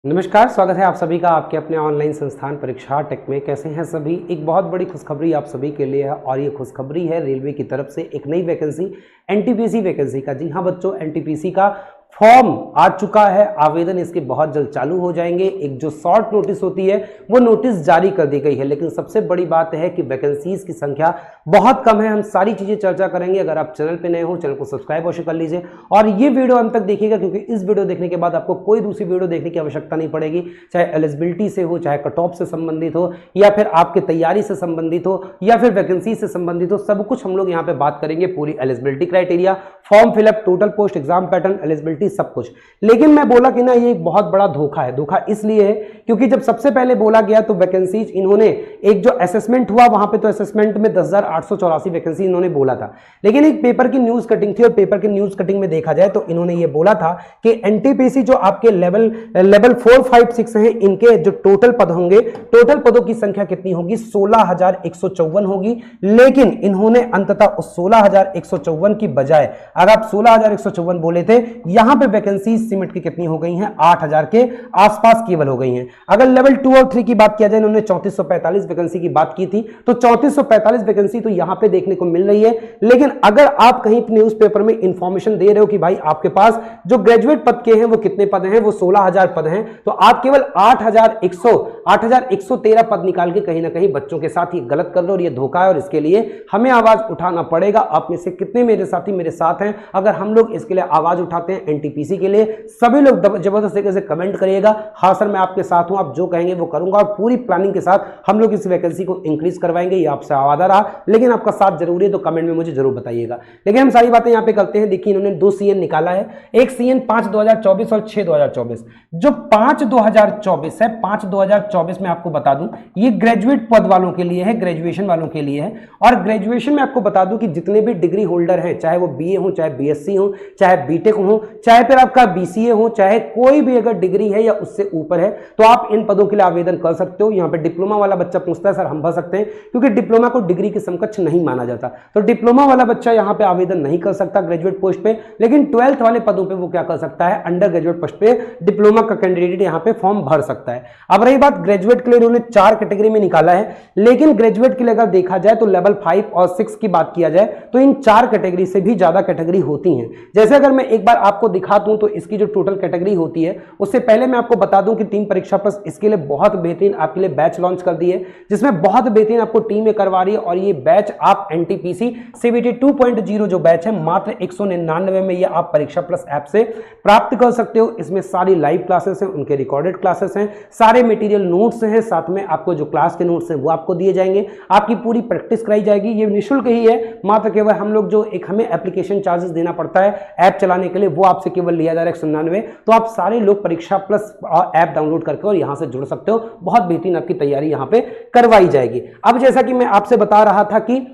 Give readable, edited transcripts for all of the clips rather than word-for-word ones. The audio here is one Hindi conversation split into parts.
नमस्कार, स्वागत है आप सभी का आपके अपने ऑनलाइन संस्थान परीक्षा टेक में। कैसे हैं सभी। एक बहुत बड़ी खुशखबरी आप सभी के लिए है और ये खुशखबरी है रेलवे की तरफ से एक नई वैकेंसी एनटीपीसी वैकेंसी का। जी हाँ बच्चों, एनटीपीसी का फॉर्म आ चुका है, आवेदन इसके बहुत जल्द चालू हो जाएंगे। एक जो शॉर्ट नोटिस होती है वो नोटिस जारी कर दी गई है, लेकिन सबसे बड़ी बात है कि वैकेंसीज की संख्या बहुत कम है। हम सारी चीजें चर्चा करेंगे। अगर आप चैनल पे नए हो, चैनल को सब्सक्राइब अवश्य कर लीजिए और ये वीडियो अंत तक देखिएगा, क्योंकि इस वीडियो देखने के बाद आपको कोई दूसरी वीडियो देखने की आवश्यकता नहीं पड़ेगी। चाहे एलिजिबिलिटी से हो, चाहे कट ऑफ से संबंधित हो, या फिर आपके तैयारी से संबंधित हो, या फिर वैकेंसी से संबंधित हो, सब कुछ हम लोग यहाँ पे बात करेंगे। पूरी eligibility criteria, form fill up, total post, exam pattern, eligibility, सब कुछ। लेकिन मैं बोला कि ना ये एक बहुत बड़ा धोखा है। धोखा इसलिए है क्योंकि जब सबसे पहले बोला गया तो वैकेंसीज इन्होंने एक जो असेसमेंट हुआ वहां पे, तो असेसमेंट में 10,884 वैकेंसी इन्होंने बोला था। लेकिन एक पेपर की न्यूज कटिंग थी और पेपर की न्यूज कटिंग में देखा जाए तो इन्होंने ये बोला था कि एनटीपीसी जो आपके लेवल 4, 5, 6 हैं, इनके जो टोटल पद होंगे, टोटल पदों की संख्या कितनी होगी? 16,154 होगी। लेकिन इन्होंने अंततः उस 16,154 की बजाय, अगर आप 16,154 बोले थे, यहां पे वैकेंसी सीमेंट की कितनी हो गई हैं? 8,000 के आसपास केवल हो गई हैं। अगर लेवल 2 और 3 की बात किया जाए, इन्होंने 3445 वैकेंसी की बात की थी, तो 3445 वैकेंसी तो यहां पे देखने को मिल रही है। लेकिन अगर आप कहीं न्यूज़पेपर में इंफॉर्मेशन दे रहे हो कि भाई आपके पास जो ग्रेजुएट पद के हैं वो कितने पद हैं, वो 16,000 पद हैं, तो आप केवल 8,113 पद निकाल के कहीं ना कहीं बच्चों के साथ ये गलत कर रहे हो और ये धोखा है, और इसके लिए हमें आवाज उठाना पड़ेगा। आप में से कितने मेरे साथी मेरे साथ हैं? अगर हम लोग इसके लिए आवाज उठाते हैं एनटीपीसी के लिए, सभी लोग जबरदस्त तरीके से कमेंट करिएगा, हाँ सर मैं आपके साथ हूं, आप जो कहेंगे वो करूंगा, और पूरी प्लानिंग के साथ हम लोग इस वैकेंसी को इंक्रीज करवाएंगे। ये आपसे वादा रहा, लेकिन आपका साथ जरूरी है, तो कमेंट में मुझे जरूर बताइएगा। लेकिन हम सारी बातें यहां पे करते हैं। देखिए इन्होंने 2 सीएन निकाला है, एक सीएन 5/2024 और 6/2024। जो 5/2024 है, 5/2024 में आपको बता दूं ये ग्रेजुएट पद वालों के लिए है, ग्रेजुएशन वालों के लिए है। और ग्रेजुएशन में आपको बता दूं कि जितने भी डिग्री होल्डर हैं, चाहे वो बीए हो, चाहे बीएससी हो, चाहे बीटेक हो, चाहे फिर आपका बीसीए हो, चाहे कोई भी अगर डिग्री है या उससे ऊपर है, तो आप इन पदों के लिए आवेदन कर सकते हो। यहाँ पे डिप्लोमा वाला बच्चा पूछता है सर हम भर सकते हैं, क्योंकि डिप्लोमा को डिग्री के समकक्ष नहीं माना जाता, तो डिप्लोमा वाला बच्चा यहाँ पे आवेदन नहीं कर सकता ग्रेजुएट पोस्ट पे। लेकिन 12th वाले पदों पे वो क्या कर सकता है? अंडर ग्रेजुएट पोस्ट पे डिप्लोमा का कैंडिडेट यहाँ पे फॉर्म भर सकता है। अब रही बात ग्रेजुएट के लिए, उन्होंने 4 कैटेगरी में निकाला है। लेकिन ग्रेजुएट के लिए अगर देखा जाए तो लेवल 5 और 6 की बात किया जाए तो इन 4 कैटेगरी से भी ज्यादा कैटेगरी होती हैं। जैसे अगर मैं एक बार आपको दिखा दूं तो इसकी जो टोटल कैटेगरी होती है, उससे पहले मैं आपको बता दूं कि टीम परीक्षा प्लस इसके लिए बहुत बेहतरीन आपके लिए बैच लॉन्च कर दी है, जिसमें बहुत बेहतरीन आपको टीमें करवा रही है। और ये बैच आप एनटीपीसी सीबीटी 2.0 जो बैच है, मात्र 199 में ये आप परीक्षा प्लस ऐप से प्राप्त कर सकते हो। इसमें सारी लाइव क्लासेस हैं, उनके रिकॉर्डेड क्लासेस हैं, सारे मटेरियल नोट्स हैं, साथ में आपको जो क्लास के नोट्स हैं वो आपको दिए जाएंगे, आपकी पूरी प्रैक्टिस कराई जाएगी। ये निःशुल्क ही है, मात्र केवल हम लोग जो एक हमें एप्लीकेशन चार्जेस देना पड़ता है ऐप चलाने के लिए, वो आपसे केवल लिया जा रहा है 199। तो आप सारे लोग परीक्षा प्लस ऐप डाउनलोड करके और यहां से जुड़ सकते हो। बहुत बेहतरीन आपकी तैयारी यहां पे करवाई जाएगी। अब जैसा कि मैं आपसे बता रहा था कि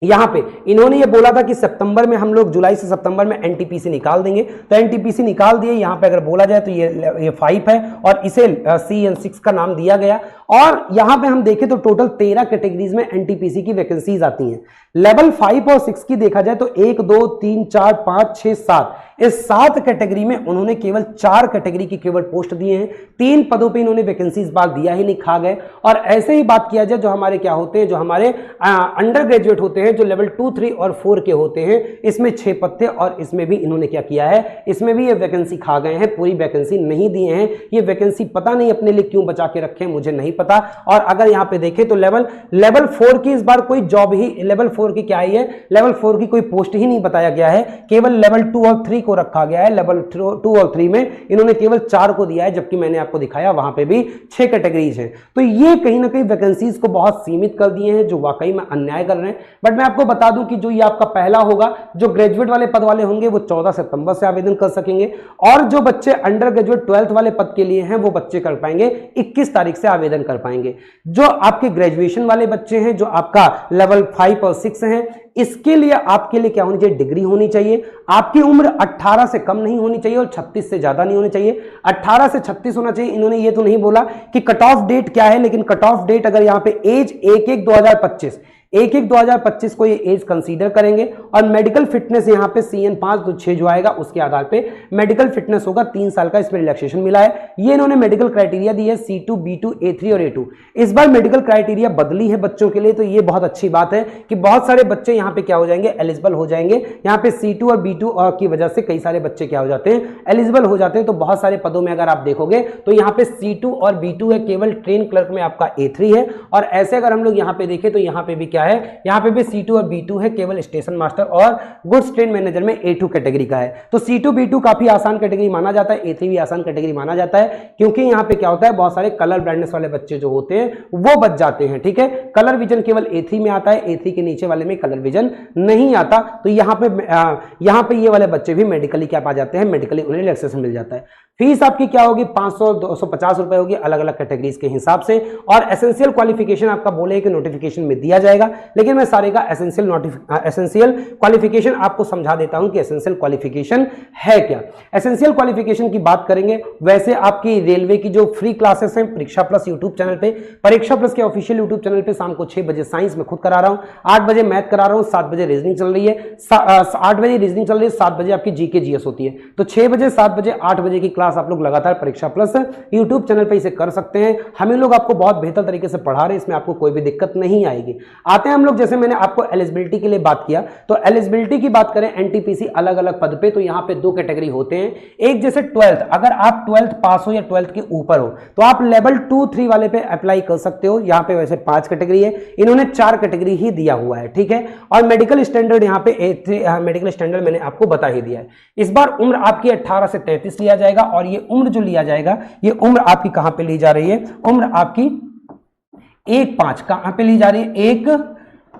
यहां पे इन्होंने ये बोला था कि सितंबर में हम लोग, जुलाई से सितंबर में एनटीपीसी निकाल देंगे, तो एनटीपीसी निकाल दिए। यहां पे अगर बोला जाए तो ये 5 है और इसे CN6 का नाम दिया गया। और यहां पे हम देखें तो टोटल 13 कैटेगरीज में एनटीपीसी की वैकेंसीज आती हैं। लेवल 5 और 6 की देखा जाए तो 1, 2, 3, 4, 5, 6, 7, इस 7 कैटेगरी में उन्होंने केवल 4 कैटेगरी की केवल पोस्ट दिए हैं। 3 पदों पे इन्होंने वैकेंसी इस बार दिया ही नहीं, खा गए। और ऐसे ही बात किया जाए जो हमारे क्या होते हैं, जो हमारे अंडर ग्रेजुएट होते हैं, जो लेवल 2, 3 और 4 के होते हैं, इसमें 6 पद थे और इसमें भी इन्होंने क्या किया है, इसमें भी ये वैकेंसी खा गए हैं, पूरी वैकेंसी नहीं दिए हैं। ये वैकेंसी पता नहीं अपने लिए क्यों बचा के रखे, मुझे नहीं पता। और अगर यहां पे देखें तो लेवल 4 की इस बार कोई जॉब ही, लेवल 4 की क्या आई है, लेवल 4 की कोई पोस्ट ही नहीं बताया गया है, केवल लेवल 2 और 3 को रखा गया है। लेवल 2 और 3 में इन्होंने केवल 4 को दिया है, जबकि मैंने आपको दिखाया वहां पे भी 6 कैटेगरीज हैं। तो ये कहीं ना कहीं वैकेंसीज को बहुत सीमित कर दिए हैं, जो वाकई में अन्याय कर रहे हैं। बट मैं आपको बता दूं कि जो ये आपका पहला होगा, जो ग्रेजुएट वाले पद वाले होंगे, वो 14 सितंबर से आवेदन कर सकेंगे। और जो बच्चे अंडर ग्रेजुएट 12th वाले पद के लिए हैं, वो बच्चे कर पाएंगे 21 तारीख से आवेदन कर पाएंगे। जो आपके ग्रेजुएशन वाले बच्चे हैं, जो आपका लेवल 5 और 6 हैं, इसके लिए आपके लिए क्या होनी चाहिए? डिग्री होनी चाहिए। आपकी उम्र 18 से कम नहीं होनी चाहिए और 36 से ज्यादा नहीं होनी चाहिए। 18 से 36 होना चाहिए। इन्होंने ये तो नहीं बोला कि कट ऑफ डेट क्या है, लेकिन कट ऑफ डेट अगर यहां पे एज 1/1/2025 1/1/2025 को ये एज कंसीडर करेंगे। और मेडिकल फिटनेस यहाँ पे CN 5 तो 6 जो आएगा उसके आधार पे मेडिकल फिटनेस होगा, 3 साल का इसमें रिलैक्सेशन मिला है। ये इन्होंने मेडिकल क्राइटेरिया दी है C2, B2, A3 और A2। इस बार मेडिकल क्राइटेरिया बदली है बच्चों के लिए, तो ये बहुत अच्छी बात है कि बहुत सारे बच्चे यहाँ पे क्या हो जाएंगे, एलिजिबल हो जाएंगे। यहाँ पे C2 और B2 की वजह से कई सारे बच्चे क्या हो जाते हैं, एलिजिबल हो जाते हैं। तो बहुत सारे पदों में अगर आप देखोगे तो यहाँ पे C2 और B2 है, केवल ट्रेन क्लर्क में आपका A3 है। और ऐसे अगर हम लोग यहाँ पे देखें तो यहाँ पे भी क्या है, यहाँ पे भी C2 और B2 है, केवल स्टेशन मास्टर और गुड्स ट्रेन मैनेजर में A2 कैटेगरी का है। तो C2 B2 काफी आसान कैटेगरी माना जाता है, A3 भी आसान कैटेगरी माना जाता है, क्योंकि यहाँ पे क्या होता है, बहुत सारे कलर ब्लाइंडनेस वाले बच्चे जो होते हैं वो बच जाते हैं। ठीक है, कलर विजन केवल A3 में आता है, A3 के नीचे वाले में कलर विजन नहीं आता। तो यहाँ पे ये वाले बच्चे भी मेडिकली क्या पा जाते हैं, मेडिकली उन्हें रिलैक्सेशन मिल जाता है। फीस आपकी क्या होगी, 500 250 रुपए होगी अलग अलग कैटेगरीज के हिसाब से। और एसेंशियल क्वालिफिकेशन आपका बोले कि नोटिफिकेशन में दिया जाएगा, लेकिन मैं सारे का एसेंशियल क्वालिफिकेशन आपको समझा देता हूं कि एसेंशियल क्वालिफिकेशन है क्या। एसेंशियल क्वालिफिकेशन की बात करेंगे, वैसे आपकी रेलवे की जो फ्री क्लासेस हैं परीक्षा प्लस यूट्यूब चैनल पे, परीक्षा प्लस के ऑफिशियल यूट्यूब चैनल पे शाम को 6 बजे साइंस में खुद करा रहा हूं, 8 बजे मैथ करा रहा हूं, 7 बजे रीजनिंग चल रही है, 8 बजे रीजनिंग चल रही है, 7 बजे आपकी जीके जीएस होती है। तो 6 बजे 7 बजे 8 बजे की क्लास आप लोग लगातार परीक्षा प्लस यूट्यूब चैनल पे इसे कर सकते हैं। हम लोग आपको बहुत बेहतर तरीके से पढ़ा रहे हैं, इसमें आपको कोई भी दिक्कत नहीं आएगी। आते हैं हम लोग, जैसे मैंने आपको एलिजिबिलिटी के लिए बात किया, तो एलिजिबिलिटी की बात करें एनटीपीसी अलग अलग पद पे, तो यहाँ पे 2 कैटेगरी होते हैं। एक जैसे 12th, अगर आप 12th पास हो या 12th के ऊपर हो तो आप लेवल 2, 3 वाले पे अप्लाई कर सकते हो। यहाँ पे वैसे 5 कैटेगरी है, इन्होंने 4 कैटेगरी ही दिया हुआ है। ठीक है, और मेडिकल स्टैंडर्ड यहाँ पे मेडिकल स्टैंडर्ड मैंने आपको बता ही दिया है। इस बार उम्र आपकी 18 से 33 लिया जाएगा, और ये उम्र जो लिया जाएगा, ये उम्र आपकी कहां पे ली जा रही है, उम्र आपकी 1/5 कहां पे ली जा रही है,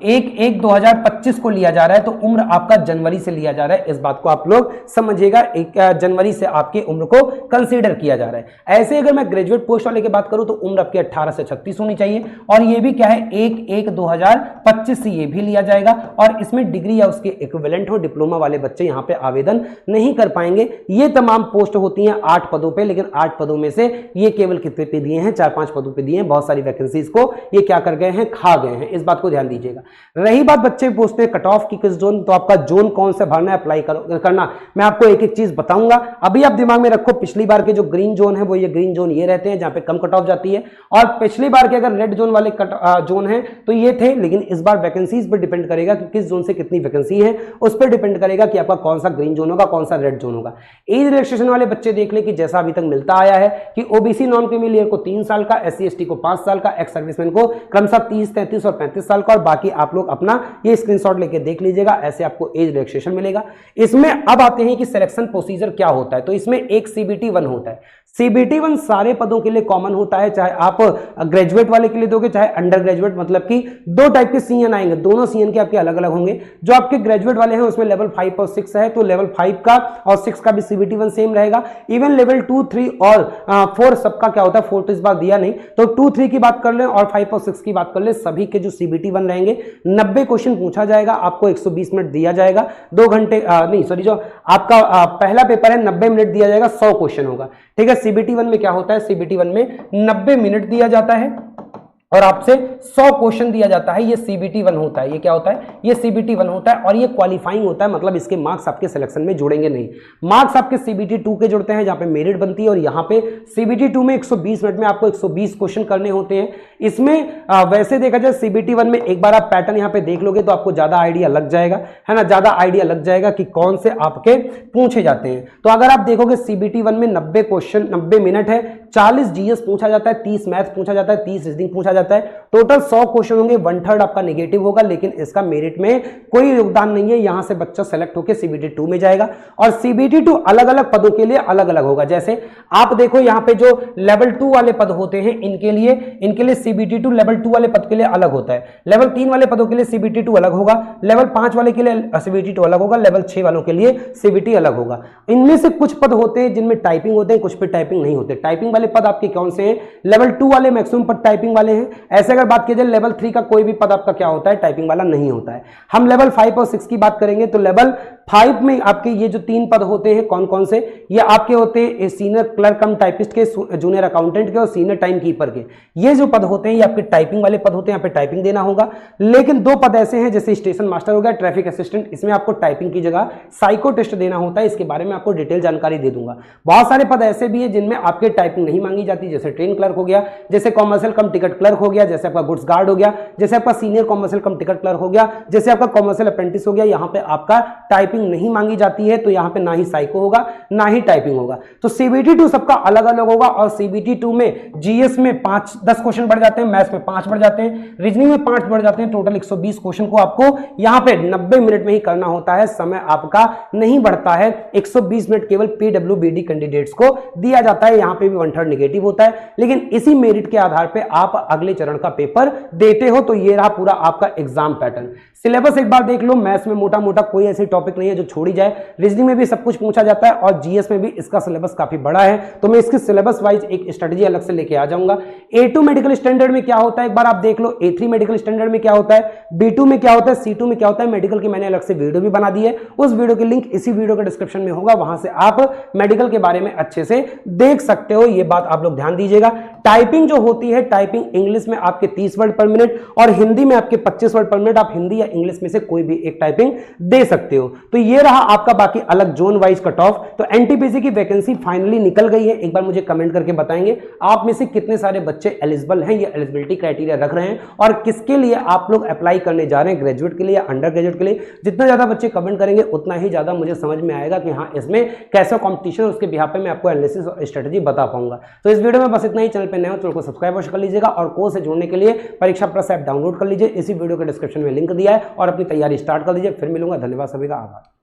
1/1/2025 को लिया जा रहा है। तो उम्र आपका जनवरी से लिया जा रहा है, इस बात को आप लोग समझिएगा। 1 जनवरी से आपकी उम्र को कंसीडर किया जा रहा है। ऐसे अगर मैं ग्रेजुएट पोस्ट वाले की बात करूं तो उम्र आपकी 18 से 36 होनी चाहिए, और ये भी क्या है 1/1/2025 से ये भी लिया जाएगा। और इसमें डिग्री या उसके इक्विवेलेंट हो, डिप्लोमा वाले बच्चे यहां पे आवेदन नहीं कर पाएंगे। ये तमाम पोस्ट होती हैं 8 पदों पे, लेकिन 8 पदों में से ये केवल कितने पे दिए हैं, 4-5 पदों पे दिए हैं। बहुत सारी वैकेंसीज को ये क्या कर गए हैं, खा गए हैं, इस बात को ध्यान दीजिएगा। रही बात बच्चे पूछते हैं कट ऑफ की किस जोन, तो आपका जोन कौन से भरना है, अप्लाई करना, मैं आपको एक एक चीज बताऊंगा। अभी आप दिमाग में रखो, पिछली बार के जो ग्रीन जोन है वो ये ग्रीन जोन ये रहते हैं जहां पे कम कट ऑफ जाती है, और पिछली बार के अगर रेड जोन वाले जोन है तो ये थे। लेकिन इस बार वैकेंसीज पर डिपेंड करेगा कि किस जोन से कितनी वैकेंसी है, उस पर डिपेंड करेगा कि आपका कौन सा ग्रीन जोन होगा, कौन सा रेड जोन होगा। एज रिलैक्सेशन वाले बच्चे देख ले कि जैसा अभी तक मिलता आया है कि ओबीसी नॉन क्रीमी लेयर को 3 साल का, SC/ST को 5 साल का, एक्स सर्विसमैन को क्रमशः 30, 33 और 35 साल का, और बाकी आप लोग अपना ये स्क्रीनशॉट लेके देख लीजिएगा, ऐसे आपको एज रिलैक्सेशन मिलेगा। इसमें अब आते हैं कि सिलेक्शन प्रोसीजर क्या होता है। तो इसमें एक CBT 1 होता है। CBT 1 सारे पदों के लिए कॉमन होता है, चाहे आप ग्रेजुएट वाले के लिए दोगे चाहे अंडर ग्रेजुएट, मतलब कि 2 टाइप के CN आएंगे, दोनों CN के आपके अलग अलग होंगे। जो आपके ग्रेजुएट वाले हैं उसमें लेवल 5 और 6 है, तो लेवल 5 का और 6 का भी CBT 1 सेम रहेगा। इवन लेवल 2, 3 और 4 सबका क्या होता है, 4 तो इस बार दिया नहीं, तो 2, 3 की बात कर ले और 5 और 6 की बात कर ले, सभी के जो CBT 1 रहेंगे 90 क्वेश्चन पूछा जाएगा, आपको 120 मिनट दिया जाएगा, 2 घंटे नहीं सॉरी, जो आपका पहला पेपर है 90 मिनट दिया जाएगा, 100 क्वेश्चन होगा। ठीक है, CBT 1 में क्या होता है, CBT 1 में 90 मिनट दिया जाता है और आपसे 100 क्वेश्चन दिया जाता है। ये CBT 1 होता है। ये क्या होता है, ये CBT 1 होता है, और ये क्वालिफाइंग होता है, मतलब इसके मार्क्स आपके सिलेक्शन में जुड़ेंगे नहीं। मार्क्स आपके CBT 2 के जुड़ते हैं जहां पे मेरिट बनती है, और यहाँ पे CBT 2 में 120 मिनट में आपको 120 क्वेश्चन करने होते हैं। इसमें वैसे देखा जाए CBT 1 में एक बार आप पैटर्न यहाँ पे देख लोगे तो आपको ज्यादा आइडिया लग जाएगा, है ना, ज्यादा आइडिया लग जाएगा कि कौन से आपके पूछे जाते हैं। तो अगर आप देखोगे CBT 1 में 90 क्वेश्चन, 90 मिनट है, 40 GS पूछा जाता है, 30 मैथ पूछा जाता है, 30 रीजनिंग पूछा जाता है, टोटल 100 क्वेश्चन होंगे। 1/3 आपका नेगेटिव होगा, लेकिन इसका मेरिट में कोई योगदान नहीं है। यहां से बच्चा सेलेक्ट होकर CBT 2 में जाएगा, और CBT 2 अलग अलग पदों के लिए अलग अलग होगा। जैसे आप देखो यहाँ पे जो लेवल 2 वाले पद होते हैं इनके लिए CBT 2 लेवल 2 वाले पद के लिए अलग होता है, लेवल 3 वाले पदों के लिए CBT 2 अलग होगा, लेवल 5 वाले के लिए CBT 2 अलग होगा, लेवल 6 वालों के लिए CBT अलग होगा। इनमें से कुछ पद होते हैं जिनमें टाइपिंग होते हैं, कुछ पे टाइपिंग नहीं होते। टाइपिंग वाले पद आपके कौन से हैं, लेवल 2 वाले मैक्सिमम पद टाइपिंग वाले हैं, ऐसे अगर बात की जाए लेवल 3 का कोई भी पद आपका क्या होता है, टाइपिंग वाला नहीं होता है। हम लेवल 5 और 6 की बात करेंगे तो लेवल 5 में आपके ये जो 3 पद होते हैं कौन कौन से, ये आपके होते हैं सीनियर क्लर्क कम टाइपिस्ट के, जूनियर अकाउंटेंट के और सीनियर टाइम कीपर के। ये जो पद होते हैं ये आपके टाइपिंग वाले पद होते हैं, यहाँ पे टाइपिंग देना होगा। लेकिन 2 पद ऐसे हैं जैसे स्टेशन मास्टर हो गया, ट्रैफिक असिस्टेंट, इसमें आपको टाइपिंग की जगह साइको टेस्ट देना होता है। इसके बारे में आपको डिटेल जानकारी दे दूंगा। बहुत सारे पद ऐसे भी है जिनमें आपके टाइपिंग नहीं मांगी जाती, जैसे ट्रेन क्लर्क हो गया, जैसे कॉमर्शियल कम टिकट क्लर्क हो गया, जैसे आपका गुड्स गार्ड हो गया, जैसे आपका सीनियर कॉमर्शियल कम टिकट क्लर्क हो गया, जैसे आपका कॉमर्शियल अप्रेंटिस हो गया। यहाँ पे आपका टाइपिंग नहीं मांगी जाती है, तो यहाँ पे ना ही साइको होगा ना ही टाइपिंग होगा। तो CBT2 सबका अलग अलग होगा और CBT2 में जीएस में 5-10 क्वेश्चन बढ़ जाते हैं, मैथ्स में 5 बढ़ जाते हैं, रीजनिंग में 5 बढ़ जाते हैं। टोटल 120 क्वेश्चन को आपको यहाँ पे 90 मिनट में ही करना होता है, समय आपका नहीं बढ़ता है। 120 मिनट केवल PWBD कैंडिडेट्स को दिया जाता है। यहाँ पे भी 1/3 नेगेटिव होता है, लेकिन इसी मेरिट के आधार पे आप अगले चरण का पेपर देते हो। तो ये रहा पूरा आपका एग्जाम पैटर्न। सिलेबस एक बार देख लो, मैथ्स में मोटा मोटा कोई ऐसी टॉपिक नहीं है जो छोड़ी जाए, रीजनिंग में भी सब कुछ पूछा जाता है और जीएस में भी इसका सिलेबस काफी बड़ा है। तो मैं इसके सिलेबस वाइज एक स्ट्रेटजी अलग से लेके आ जाऊंगा। A2 मेडिकल स्टैंडर्ड में क्या होता है एक बार आप देख लो, A3 मेडिकल स्टैंडर्ड में क्या होता है, B2 में क्या होता है, C2 में क्या होता है। मेडिकल की मैंने अलग से वीडियो भी बना दी है, उस वीडियो की लिंक इसी वीडियो के डिस्क्रिप्शन में होगा, वहां से आप मेडिकल के बारे में अच्छे से देख सकते हो। ये बात आप लोग ध्यान दीजिएगा। टाइपिंग जो होती है, टाइपिंग इंग्लिश में आपके 30 वर्ड पर मिनट और हिंदी में आपके 25 वर्ड पर मिनट। आप हिंदी या इंग्लिश में से कोई भी एक टाइपिंग दे सकते हो। तो ये रहा आपका बाकी अलग जोन वाइज कट ऑफ। तो एनटीपीसी की वैकेंसी फाइनली निकल गई है। एक बार मुझे कमेंट करके बताएंगे आप में से कितने सारे बच्चे एलिजिबल हैं, ये एलिजिबिलिटी क्राइटेरिया रख रहे हैं और किसके लिए आप लोग अप्लाई करने जा रहे हैं, ग्रेजुएट के लिए या अंडर ग्रेजुएट के लिए। जितना ज्यादा बच्चे कमेंट करेंगे उतना ही ज्यादा मुझे समझ में आएगा कि हाँ इसमें कैसा कॉम्पिटिशन, उसके बिहाफ पे मैं आपको एनालिसिस और स्ट्रेटजी बता पाऊंगा। तो इस वीडियो में बस इतना ही। चैनल पे नए हो चैनल को सब्सक्राइब कर लीजिएगा और कोर्स से जुड़ने के लिए परीक्षा प्लस ऐप डाउनलोड कर लीजिए। इसी वीडियो के डिस्क्रिप्शन में लिंक दिया है और अपनी तैयारी स्टार्ट कर लीजिए। फिर मिलूंगा। धन्यवाद सभी का, आभार।